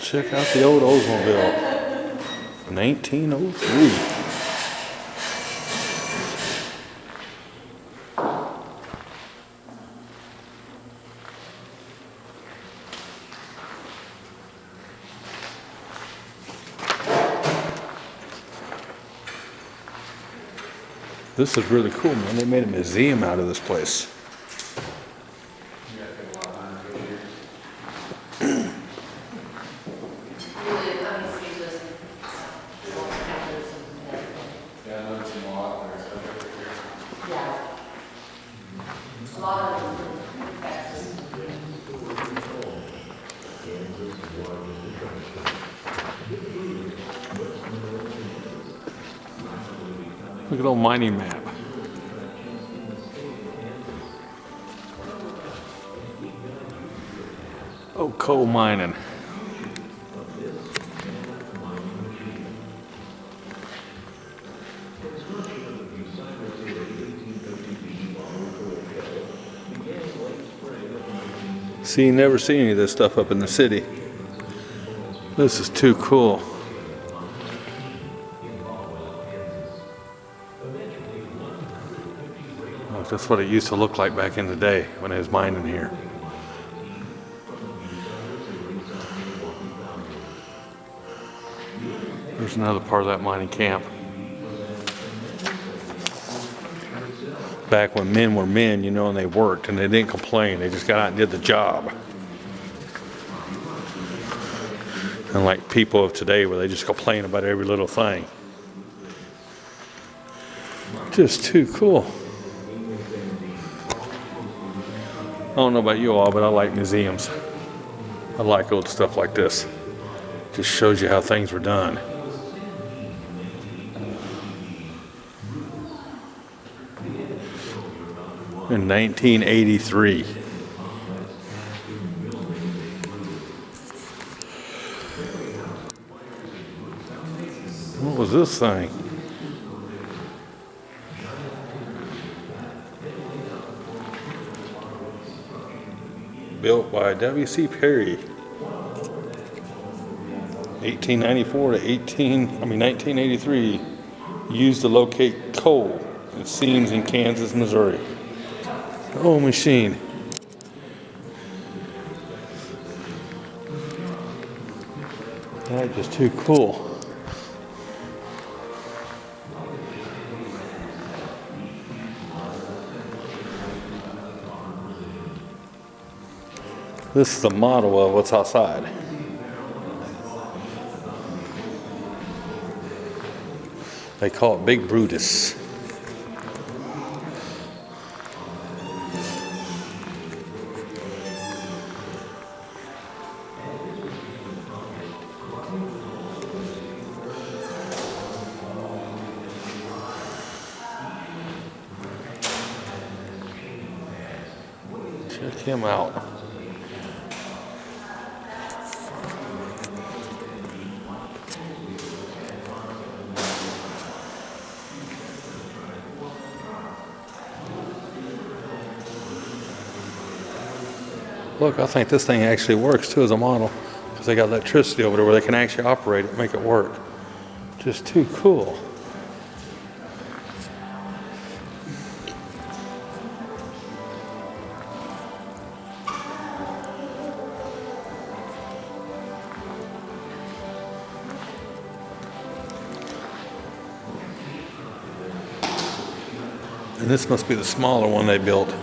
Check out the old Oldsmobile. 1903. This is really cool, man. They made a museum out of this place. Look at the old mining map. Oh, coal mining. See, you never see any of this stuff up in the city. This is too cool. Look, that's what it used to look like back in the day when I was mining here. There's another part of that mining camp. Back when men were men, you know, and they worked and they didn't complain. They just got out and did the job. Unlike people of today where they just complain about every little thing. Just too cool. I don't know about you all, but I like museums. I like old stuff like this. Just shows you how things were done. In 1983. What was this thing? Built by W.C. Perry. 1894 to 1983. Used to locate coal in seams in Kansas, Missouri. Old machine. That's just too cool. This is a model of what's outside. They call it Big Brutus. Check him out. Look, I think this thing actually works too as a model because they got electricity over there where they can actually operate it, make it work. Just too cool. And this must be the smaller one they built.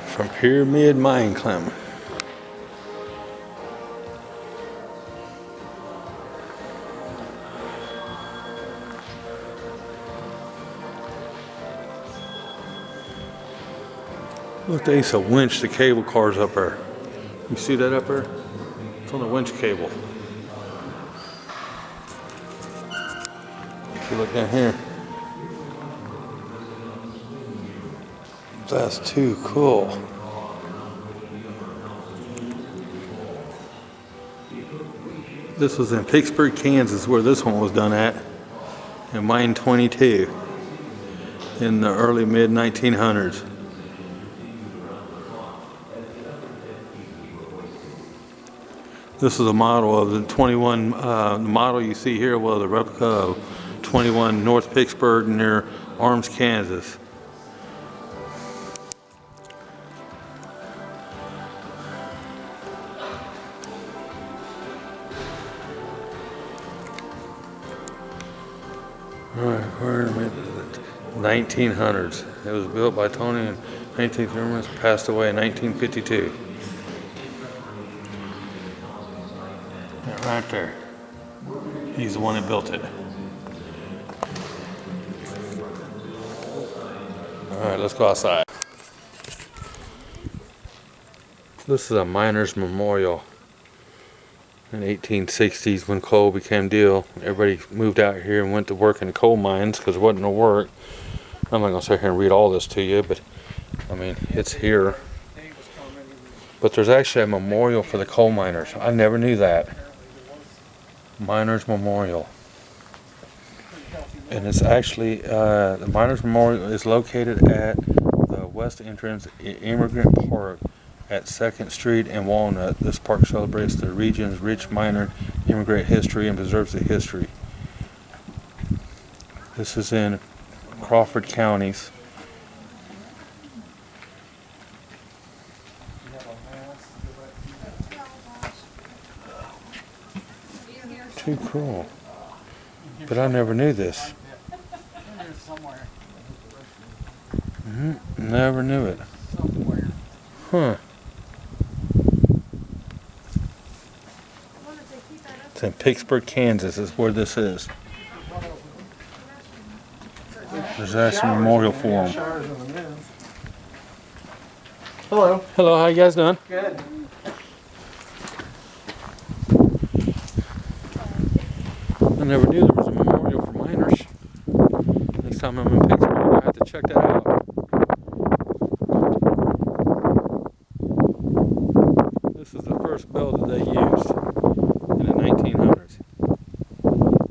From Pyramid Mine Climb. Look, they used to winch the cable cars up there. You see that up there? It's on the winch cable. If you look down here. That's too cool. This was in Pittsburgh, Kansas, where this one was done at, in Mine 22, in the early mid-1900s. This is a model of the 21, the model you see here was a replica of 21 North Pittsburgh near Arms, Kansas. Alright, where am I? 1900s. It was built by Tony and 19th Germans, passed away in 1952. That right there. He's the one that built it. Alright, let's go outside. This is a miner's memorial. In the 1860s, when coal became deal, everybody moved out here and went to work in the coal mines because there wasn't no work. I'm not going to sit here and read all this to you, but I mean, it's here. But there's actually a memorial for the coal miners. I never knew that. Miners Memorial. And it's actually, the Miners Memorial is located at the west entrance Immigrant Park at 2nd Street and Walnut. This park celebrates the region's rich miner immigrant history and preserves the history. This is in Crawford counties. Too cool. But I never knew this. Never knew it. Huh. It's in Pittsburgh, Kansas is where this is. There's actually a memorial for him. Hello. Hello, how you guys doing? Good. I never knew there was a memorial for miners. Next time I'm in Pittsburgh, I have to check that out. This is the first bell that they used in the 1900s.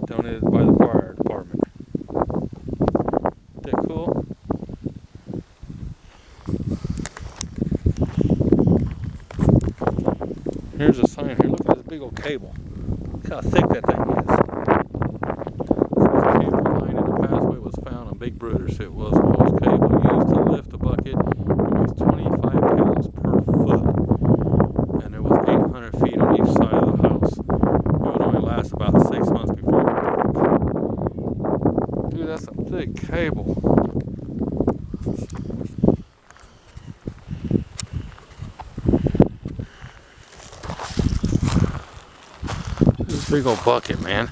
Donated by the fire department. Isn't that cool? Here's a sign here. Look at this big old cable. Look how thick that thing is. The cable line in the pathway was found on Big Brutus. It was a hose cable used to lift a bucket. It was 25 pounds per foot. And there was 800 feet on each side of the house. It would only last about 6 months before it broke. Dude, that's a thick cable. This big old bucket, man.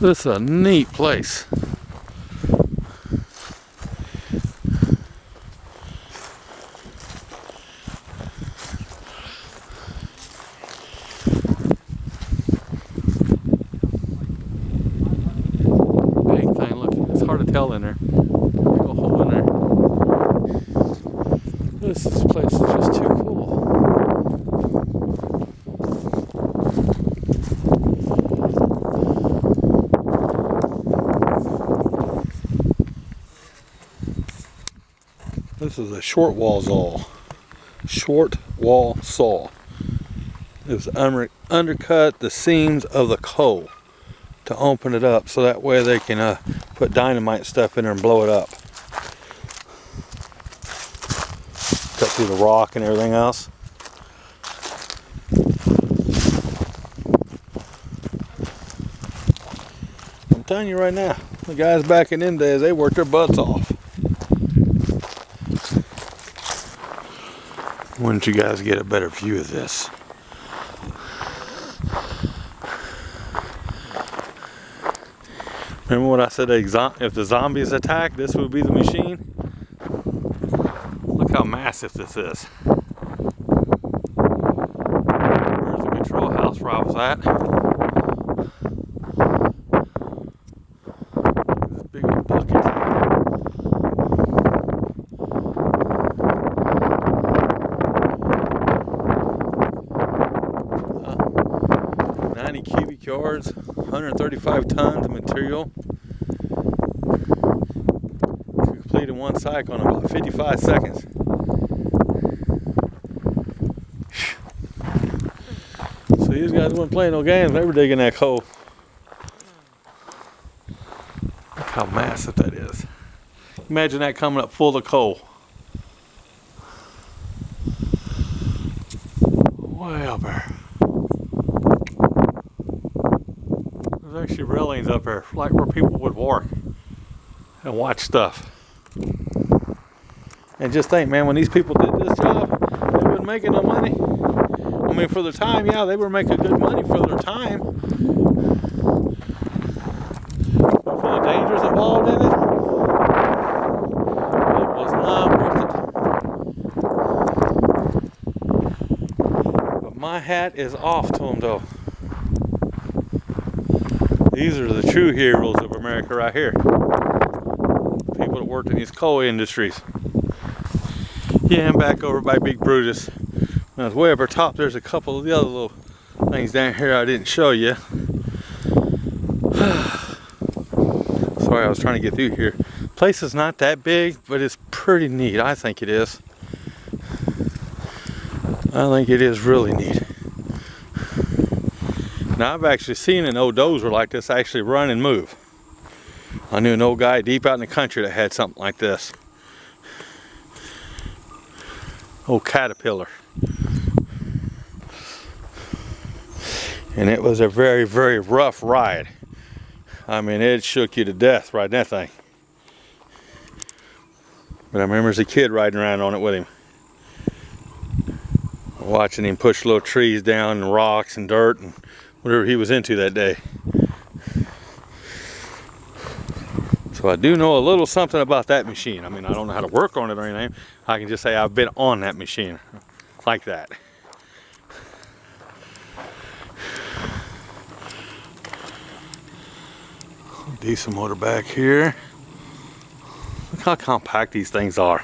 This is a neat place. Big thing, look, it's hard to tell in there. Big old hole in there. This place is just too cool. This is a short wall saw. Short wall saw. It was undercut the seams of the coal to open it up, so that way they can put dynamite stuff in there and blow it up. Cut through the rock and everything else. I'm telling you right now, the guys back in them days, they worked their butts off. Wouldn't you guys get a better view of this? Remember what I said, if the zombies attack, this would be the machine? Look how massive this is. There's the control house where I was at. This big old bucket. 90 cubic yards, 135 tons of material. Completed one cycle in about 55 seconds. These guys weren't playing no games. They were digging that coal. Look how massive that is. Imagine that coming up full of coal. Way up there. There's actually railings up there, like where people would walk and watch stuff. And just think, man, when these people did this job, they weren't making no money. I mean, for the time, yeah, they were making good money for their time. But for the dangers involved in it, it was not worth it. But my hat is off to them, though. These are the true heroes of America right here. People that worked in these coal industries. Yeah, I'm back over by Big Brutus. When I was way up top, there's a couple of the other little things down here I didn't show you. Sorry, I was trying to get through here. Place is not that big, but it's pretty neat. I think it is. I think it is really neat. Now, I've actually seen an old dozer like this actually run and move. I knew an old guy deep out in the country that had something like this. Old Caterpillar. And it was a very, very rough ride. I mean, it shook you to death riding that thing. But I remember as a kid riding around on it with him. Watching him push little trees down and rocks and dirt and whatever he was into that day. So I do know a little something about that machine. I mean, I don't know how to work on it or anything. I can just say I've been on that machine like that. Decent motor back here. Look how compact these things are.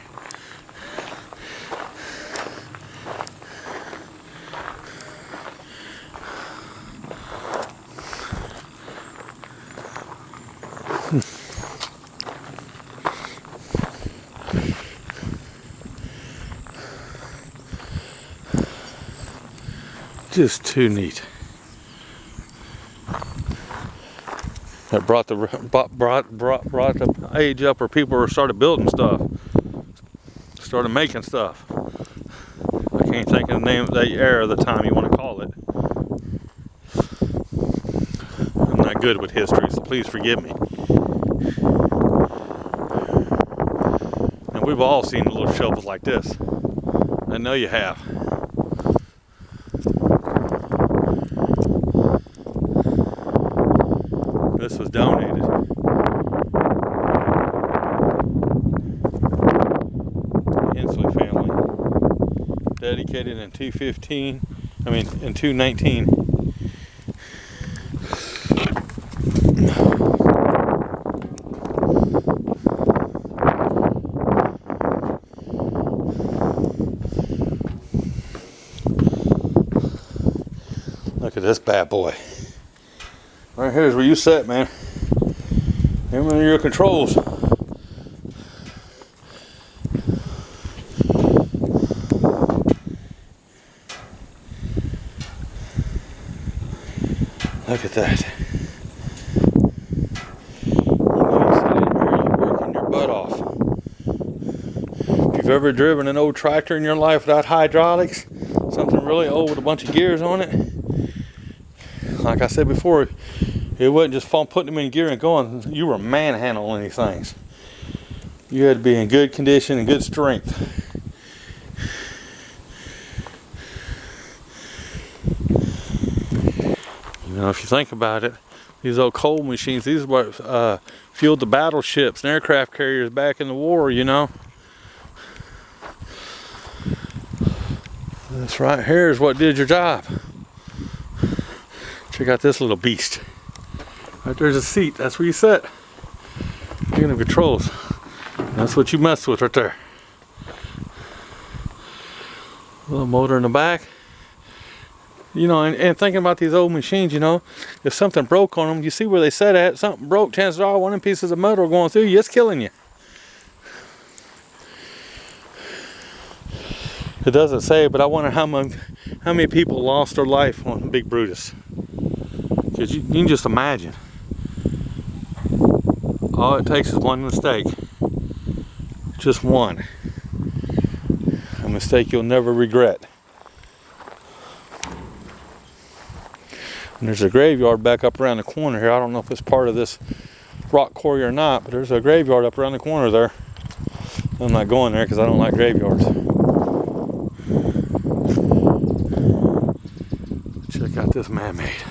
Just too neat. That brought the age up where people started building stuff, started making stuff. I can't think of the name of the era of the time you want to call it. I'm not good with history, so please forgive me. And we've all seen little shovels like this. I know you have. This was donated. The Hensley family. Dedicated in 219. Look at this bad boy. Right here's where you set, man. Here are your controls. Look at that. You know, you sit in here, you're working your butt off. If you've ever driven an old tractor in your life without hydraulics, something really old with a bunch of gears on it, like I said before, it wasn't just putting them in gear and going. You were manhandling these things. You had to be in good condition and good strength. You know, if you think about it, these old coal machines, these are what fueled the battleships and aircraft carriers back in the war, you know. This right here is what did your job. Check out this little beast. Right there's a seat. That's where you sit. You're gonna have controls. That's what you mess with right there. A little motor in the back. You know, and thinking about these old machines, you know, if something broke on them, you see where they set at. Something broke, chances are one of them pieces of metal going through you, it's killing you. It doesn't say, but I wonder how many people lost their life on Big Brutus. Because you can just imagine. All it takes is one mistake. Just one. A mistake you'll never regret. And there's a graveyard back up around the corner here. I don't know if it's part of this rock quarry or not, but there's a graveyard up around the corner there. I'm not going there because I don't like graveyards. Check out this man-made.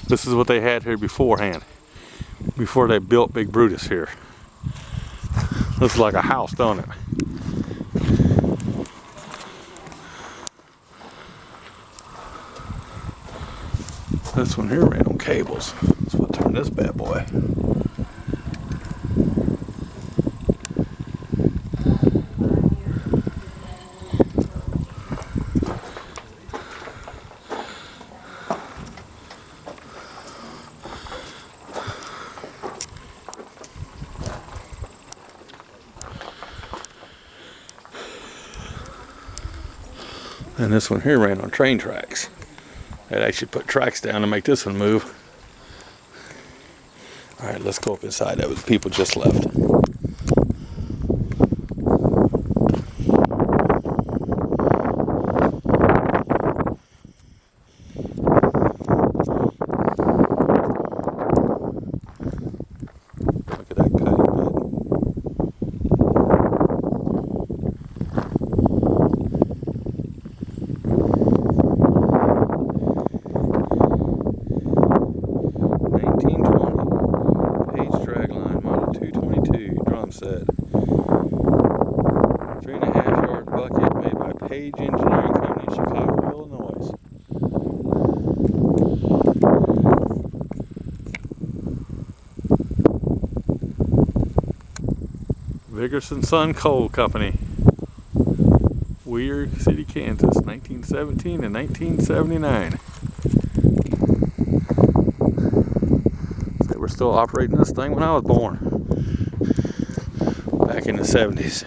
This is what they had here beforehand, before they built Big Brutus here. Looks like a house, don't it? This one here ran on cables. That's what turned this bad boy. And this one here ran on train tracks. They'd actually put tracks down to make this one move. Alright, let's go up inside. That was people just left. Look at that cutting bed. Set. 3.5 yard bucket made by Page Engineering Company in Chicago, Illinois. Vigorson Son Coal Company, Weir City, Kansas, 1917 and 1979. They were still operating this thing when I was born. Back in the 70s.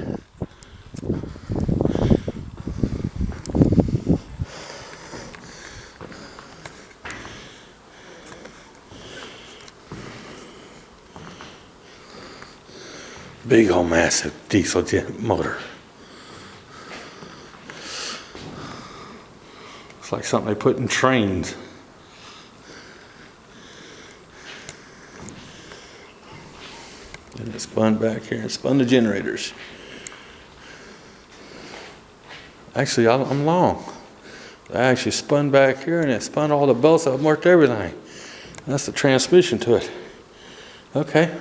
Big old massive diesel jet motor. It's like something they put in trains. And it spun back here and spun the generators. Actually, I'm long. I actually spun back here and it spun all the belts up, worked everything. That's the transmission to it. Okay.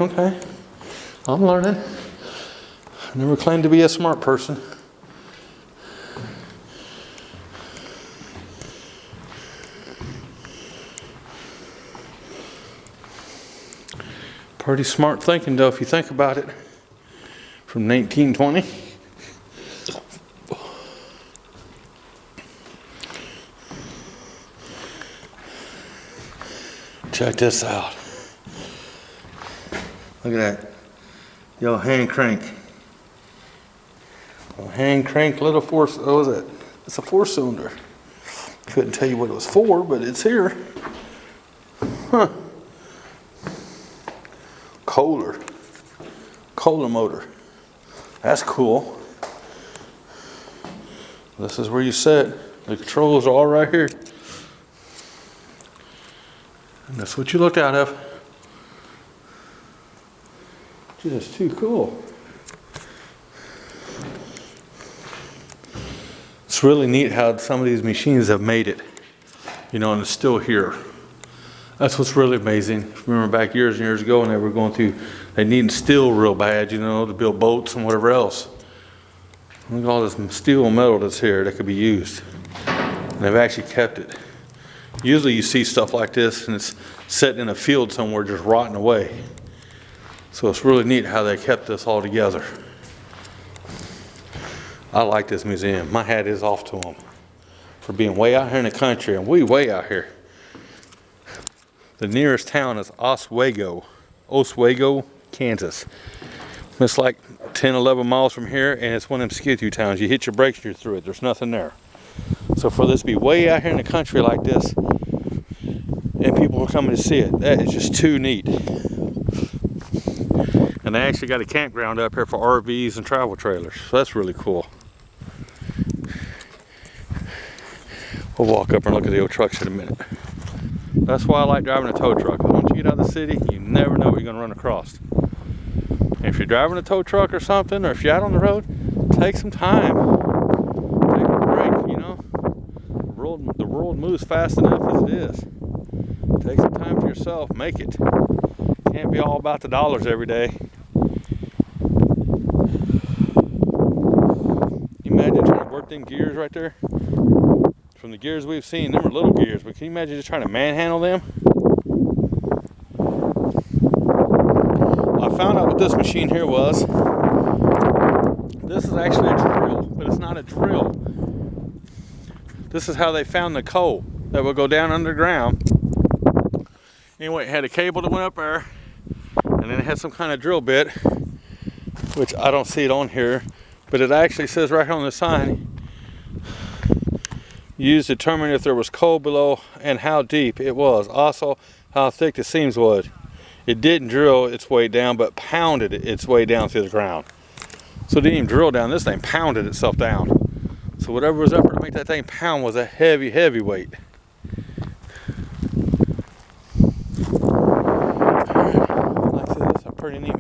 I'm learning. I never claimed to be a smart person. Pretty smart thinking though, if you think about it. From 1920. Check this out. Look at that. Yo, hand crank. A hand crank little four, what was it? It's a 4-cylinder. Couldn't tell you what it was for, but it's here. Huh. Kohler motor. That's cool. This is where you set. The controls are all right here. And that's what you look out of. Just too cool. It's really neat how some of these machines have made it, you know, and it's still here. That's what's really amazing. Remember back years and years ago when they were going through, they needed steel real bad, you know, to build boats and whatever else. Look at all this steel and metal that's here that could be used. And they've actually kept it. Usually you see stuff like this and it's sitting in a field somewhere just rotting away. So it's really neat how they kept this all together. I like this museum. My hat is off to them for being way out here in the country, and we way out here. The nearest town is Oswego, Kansas. It's like 10, 11 miles from here, and it's one of them skid-through towns. You hit your brakes and you're through it. There's nothing there. So for this to be way out here in the country like this, and people are coming to see it, that is just too neat. And they actually got a campground up here for RVs and travel trailers. So that's really cool. We'll walk up and look at the old trucks in a minute. That's why I like driving a tow truck. Once you get out of the city, you never know what you're going to run across. And if you're driving a tow truck or something, or if you're out on the road, take some time. Take a break, you know. The world moves fast enough as it is. Take some time for yourself. Make it. Can't be all about the dollars every day. You imagine trying to work them gears right there? From the gears we've seen, them are little gears, but can you imagine just trying to manhandle them? I found out what this machine here was. This is actually a drill, but it's not a drill. This is how they found the coal that would go down underground. Anyway, it had a cable that went up there, and then it had some kind of drill bit, which I don't see it on here, but it actually says right here on the sign, used to determine if there was coal below and how deep it was. Also, how thick the seams was. It didn't drill its way down, but pounded its way down through the ground. So it didn't even drill down. This thing pounded itself down. So whatever was up there to make that thing pound was a heavy, heavy weight. Like I said, it's a pretty neat